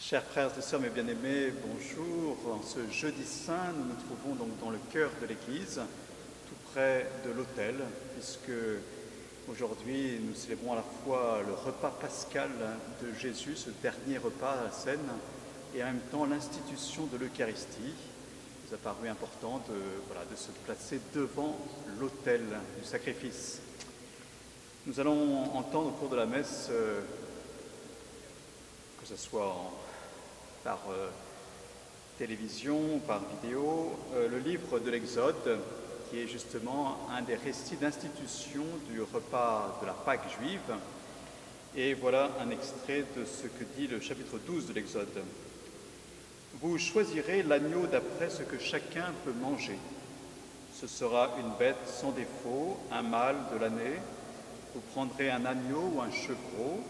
Chers frères et sœurs, mes bien-aimés, bonjour. En ce jeudi saint, nous nous trouvons donc dans le cœur de l'Église, tout près de l'autel, puisque aujourd'hui nous célébrons à la fois le repas pascal de Jésus, ce dernier repas à la Seine, et en même temps l'institution de l'Eucharistie. Il nous a paru important de se placer devant l'autel du sacrifice. Nous allons entendre au cours de la messe, que ce soit par télévision, par vidéo, le livre de l'Exode, qui est justement un des récits d'institution du repas de la Pâque juive. Et voilà un extrait de ce que dit le chapitre 12 de l'Exode. « Vous choisirez l'agneau d'après ce que chacun peut manger. Ce sera une bête sans défaut, un mâle de l'année. Vous prendrez un agneau ou un chevreau.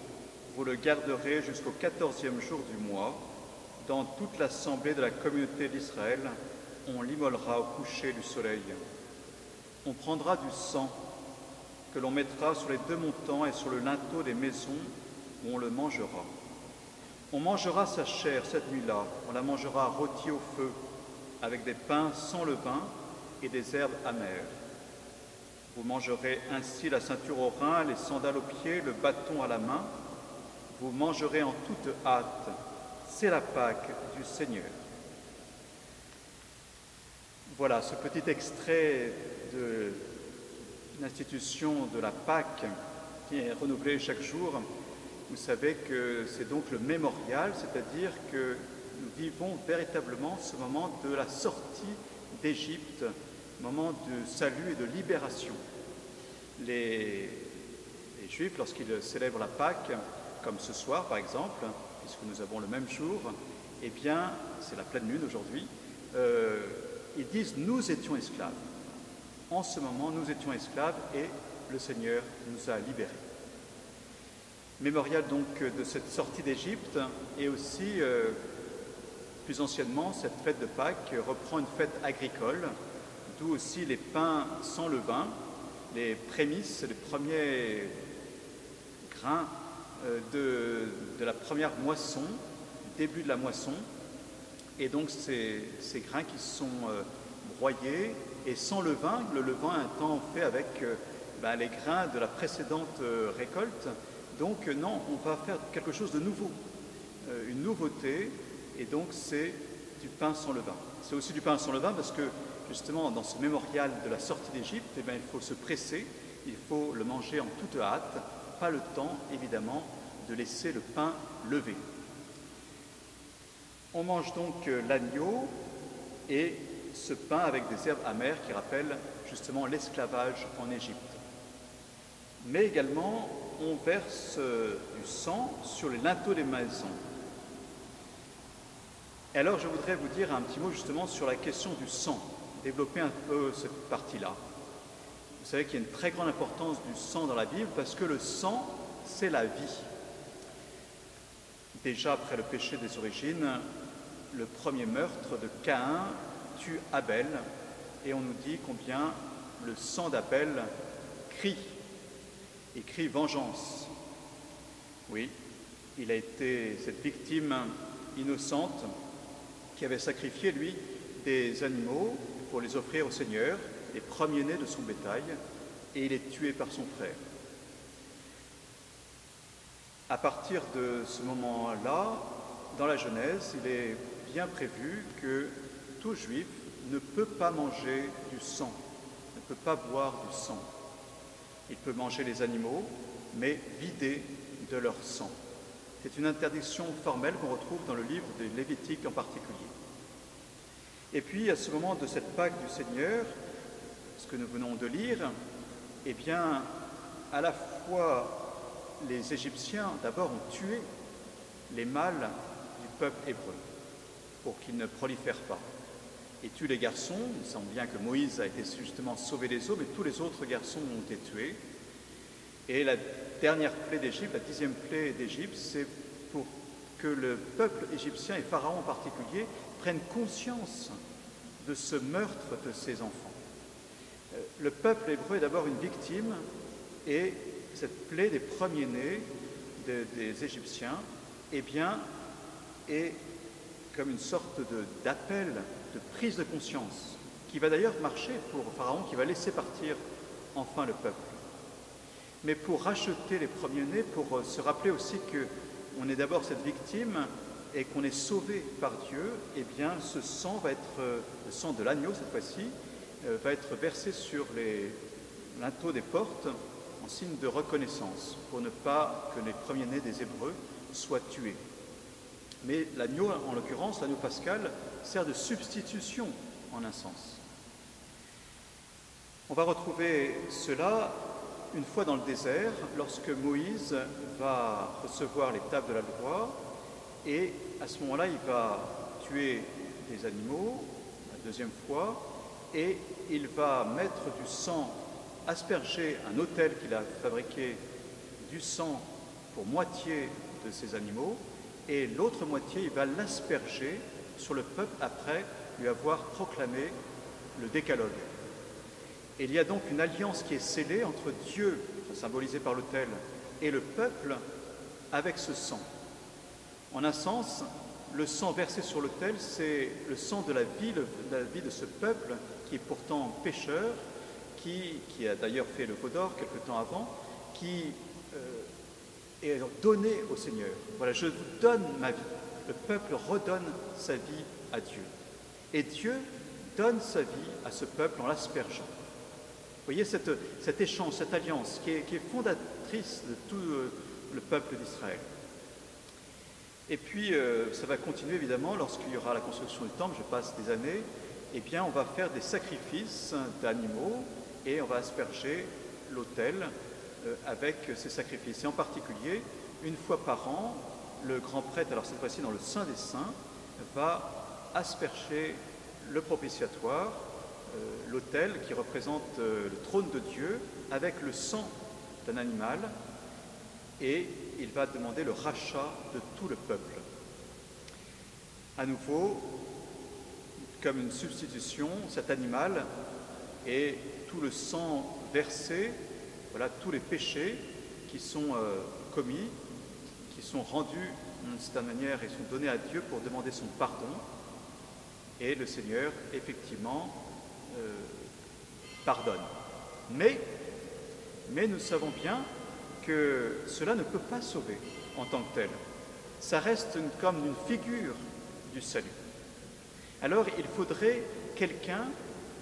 Vous le garderez jusqu'au 14e jour du mois. Dans toute l'assemblée de la communauté d'Israël, on l'immolera au coucher du soleil. On prendra du sang que l'on mettra sur les deux montants et sur le linteau des maisons où on le mangera. On mangera sa chair cette nuit-là, on la mangera rôtie au feu, avec des pains sans levain et des herbes amères. Vous mangerez ainsi la ceinture au rein, les sandales aux pieds, le bâton à la main. Vous mangerez en toute hâte. C'est la Pâque du Seigneur. » Voilà ce petit extrait de l'institution de la Pâque qui est renouvelée chaque jour. Vous savez que c'est donc le mémorial, c'est-à-dire que nous vivons véritablement ce moment de la sortie d'Égypte, moment de salut et de libération. Les Juifs, lorsqu'ils célèbrent la Pâque, comme ce soir par exemple, puisque nous avons le même jour, eh bien, c'est la pleine lune aujourd'hui, ils disent « nous étions esclaves ». En ce moment, nous étions esclaves et le Seigneur nous a libérés. Mémorial donc de cette sortie d'Égypte et aussi, plus anciennement, cette fête de Pâques reprend une fête agricole, d'où aussi les pains sans levain, les prémices, les premiers grains de la première moisson, du début de la moisson, et donc ces grains qui sont broyés et sans levain, le levain étant fait avec les grains de la précédente récolte. Donc non, on va faire quelque chose de nouveau, une nouveauté, et donc c'est du pain sans levain. C'est aussi du pain sans levain parce que justement dans ce mémorial de la sortie d'Égypte, il faut se presser, il faut le manger en toute hâte, pas le temps évidemment de laisser le pain levé. On mange donc l'agneau et ce pain avec des herbes amères qui rappellent justement l'esclavage en Égypte. Mais également, on verse du sang sur les linteaux des maisons. Et alors, je voudrais vous dire un petit mot justement sur la question du sang, développer un peu cette partie-là. Vous savez qu'il y a une très grande importance du sang dans la Bible parce que le sang, c'est la vie. Déjà après le péché des origines, le premier meurtre de Caïn tue Abel et on nous dit combien le sang d'Abel crie vengeance. Oui, il a été cette victime innocente qui avait sacrifié, lui, des animaux pour les offrir au Seigneur, les premiers-nés de son bétail, et il est tué par son frère. À partir de ce moment-là, dans la Genèse, il est bien prévu que tout juif ne peut pas manger du sang, ne peut pas boire du sang. Il peut manger les animaux, mais vidés de leur sang. C'est une interdiction formelle qu'on retrouve dans le livre des Lévitiques en particulier. Et puis, à ce moment de cette Pâque du Seigneur, ce que nous venons de lire, eh bien, à la fois les Égyptiens, d'abord, ont tué les mâles du peuple hébreu pour qu'ils ne prolifèrent pas. Et tuent les garçons. Il semble bien que Moïse a été justement sauvé des eaux, mais tous les autres garçons ont été tués. Et la dernière plaie d'Égypte, la 10e plaie d'Égypte, c'est pour que le peuple égyptien, et Pharaon en particulier, prennent conscience de ce meurtre de ses enfants. Le peuple hébreu est d'abord une victime, et cette plaie des premiers-nés des Égyptiens, eh bien, est comme une sorte d'appel, de prise de conscience, qui va d'ailleurs marcher pour Pharaon, qui va laisser partir enfin le peuple. Mais pour racheter les premiers-nés, pour se rappeler aussi qu'on est d'abord cette victime et qu'on est sauvé par Dieu, eh bien ce sang va être, le sang de l'agneau cette fois-ci, va être versé sur linteaux des portes en signe de reconnaissance, pour ne pas que les premiers-nés des Hébreux soient tués. Mais l'agneau, en l'occurrence, l'agneau pascal, sert de substitution en un sens. On va retrouver cela une fois dans le désert, lorsque Moïse va recevoir les tables de la loi, et à ce moment-là, il va tuer des animaux, la deuxième fois, et il va mettre du sang, asperger un autel qu'il a fabriqué du sang pour moitié de ces animaux, et l'autre moitié, il va l'asperger sur le peuple après lui avoir proclamé le décalogue. Et il y a donc une alliance qui est scellée entre Dieu, symbolisé par l'autel, et le peuple avec ce sang. En un sens, le sang versé sur l'autel, c'est le sang de la vie de ce peuple qui est pourtant pécheur, qui a d'ailleurs fait le veau d'or quelque temps avant, qui est donné au Seigneur. Voilà, je vous donne ma vie. Le peuple redonne sa vie à Dieu. Et Dieu donne sa vie à ce peuple en l'aspergeant. Vous voyez cet échange, cette alliance qui est fondatrice de tout le peuple d'Israël. Et puis, ça va continuer évidemment lorsqu'il y aura la construction du temple, je passe des années, eh bien on va faire des sacrifices d'animaux et on va asperger l'autel avec ces sacrifices. Et en particulier, une fois par an, le grand prêtre, alors cette fois-ci dans le Saint des Saints, va asperger le propitiatoire, l'autel qui représente le trône de Dieu, avec le sang d'un animal, et il va demander le rachat de tout le peuple. À nouveau, comme une substitution, cet animal et tout le sang versé, voilà tous les péchés qui sont commis, qui sont rendus d'une certaine manière et sont donnés à Dieu pour demander son pardon. Et le Seigneur, effectivement, pardonne. Mais nous savons bien que cela ne peut pas sauver en tant que tel. Ça reste comme une figure du salut. Alors il faudrait quelqu'un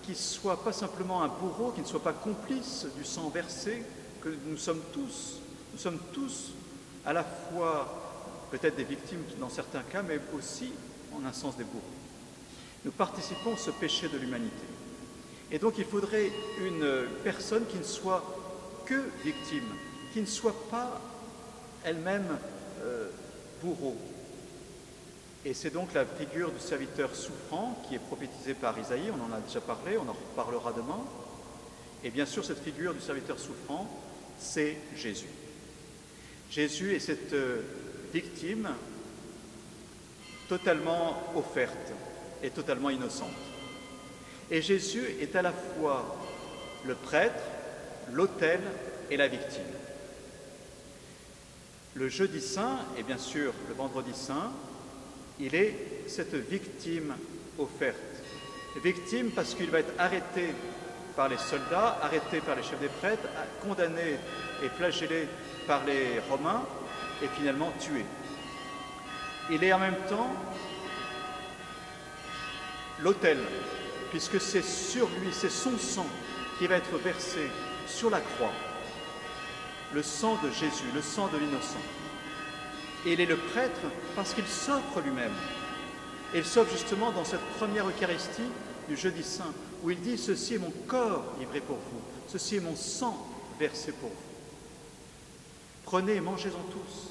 qui soit pas simplement un bourreau, qui ne soit pas complice du sang versé, que nous sommes tous. Nous sommes tous à la fois peut-être des victimes dans certains cas, mais aussi en un sens des bourreaux. Nous participons à ce péché de l'humanité. Et donc il faudrait une personne qui ne soit que victime, qui ne soit pas elle-même bourreau. Et c'est donc la figure du serviteur souffrant qui est prophétisée par Isaïe, on en a déjà parlé, on en reparlera demain. Et bien sûr, cette figure du serviteur souffrant, c'est Jésus. Jésus est cette victime totalement offerte et totalement innocente. Et Jésus est à la fois le prêtre, l'autel et la victime. Le jeudi saint, et bien sûr le vendredi saint, il est cette victime offerte. Victime parce qu'il va être arrêté par les soldats, arrêté par les chefs des prêtres, condamné et flagellé par les Romains et finalement tué. Il est en même temps l'autel, puisque c'est sur lui, c'est son sang qui va être versé sur la croix, le sang de Jésus, le sang de l'innocent. Et il est le prêtre parce qu'il s'offre lui-même. Et il s'offre justement dans cette première Eucharistie du jeudi saint, où il dit « Ceci est mon corps livré pour vous, ceci est mon sang versé pour vous. Prenez et mangez-en tous,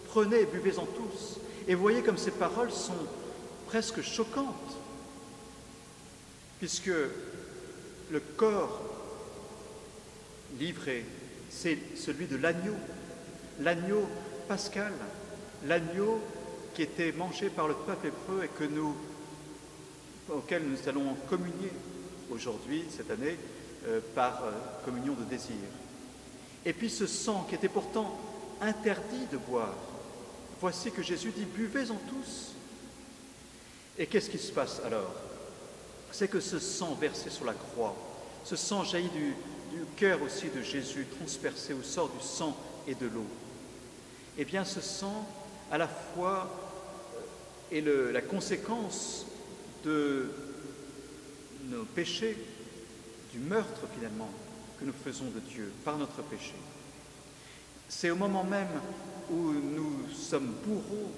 prenez et buvez-en tous. » Et vous voyez comme ces paroles sont presque choquantes, puisque le corps livré, c'est celui de l'agneau pascal, l'agneau qui était mangé par le peuple hébreu et auquel nous allons communier aujourd'hui, cette année, par communion de désir. Et puis ce sang qui était pourtant interdit de boire. Voici que Jésus dit « Buvez-en tous, Et qu'est-ce qui se passe alors? C'est que ce sang versé sur la croix, ce sang jaillit du cœur aussi de Jésus, transpercé où sort du sang et de l'eau. Eh bien, ce sang, à la fois, est la conséquence de nos péchés, du meurtre finalement que nous faisons de Dieu par notre péché. C'est au moment même où nous sommes bourreaux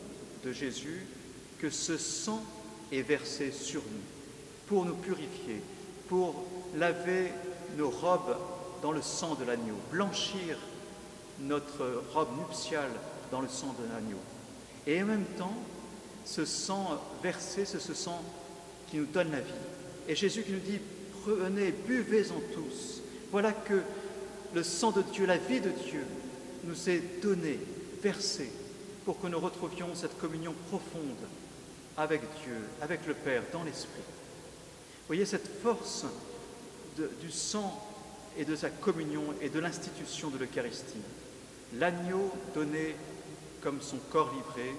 de Jésus que ce sang est versé sur nous pour nous purifier, pour laver nos robes dans le sang de l'agneau, blanchir notre robe nuptiale dans le sang de l'agneau. Et en même temps, ce sang versé, c'est ce sang qui nous donne la vie. Et Jésus qui nous dit, prenez, buvez-en tous. Voilà que le sang de Dieu, la vie de Dieu, nous est donné, versé, pour que nous retrouvions cette communion profonde avec Dieu, avec le Père, dans l'Esprit. Vous voyez cette force du sang et de sa communion et de l'institution de l'Eucharistie. L'agneau donné comme son corps livré,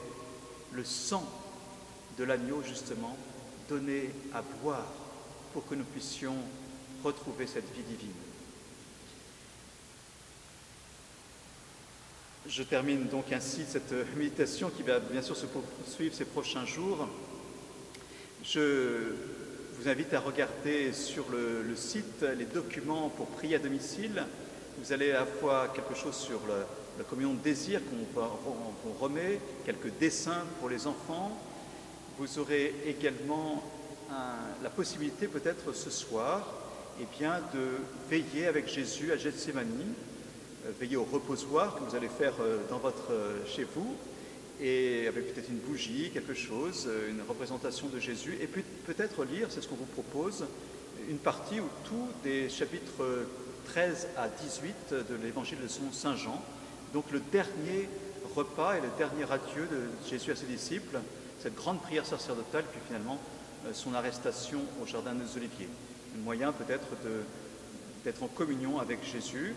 le sang de l'agneau justement donné à boire pour que nous puissions retrouver cette vie divine. Je termine donc ainsi cette méditation qui va bien sûr se poursuivre ces prochains jours. Je vous invite à regarder sur le site les documents pour prier à domicile. Vous allez à la fois quelque chose sur la communion de désir qu'on remet, quelques dessins pour les enfants. Vous aurez également la possibilité peut-être ce soir de veiller avec Jésus à Gethsémani, veiller au reposoir que vous allez faire chez vous, et avec peut-être une bougie, quelque chose, une représentation de Jésus, et puis peut-être lire, c'est ce qu'on vous propose, une partie ou tout des chapitres 13 à 18 de l'évangile de Saint Jean, donc le dernier repas et le dernier adieu de Jésus à ses disciples, cette grande prière sacerdotale, puis finalement son arrestation au jardin des Oliviers. Un moyen peut-être d'être en communion avec Jésus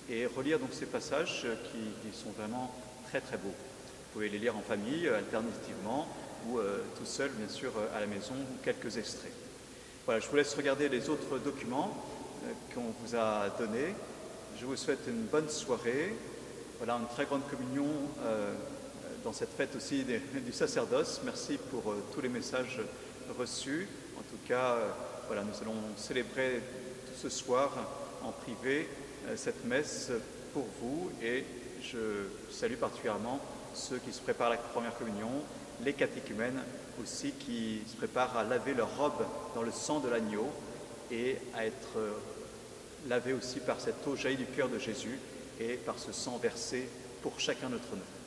et relire donc ces passages qui sont vraiment très très beaux. Vous pouvez les lire en famille, alternativement, ou tout seul, bien sûr, à la maison, ou quelques extraits. Voilà, je vous laisse regarder les autres documents qu'on vous a donnés. Je vous souhaite une bonne soirée. Voilà, une très grande communion dans cette fête aussi du sacerdoce. Merci pour tous les messages reçus. En tout cas, voilà, nous allons célébrer ce soir en privé cette messe pour vous, et je salue particulièrement ceux qui se préparent à la première communion, les catéchumènes aussi qui se préparent à laver leur robe dans le sang de l'agneau et à être lavés aussi par cette eau jaillie du cœur de Jésus et par ce sang versé pour chacun d'entre nous.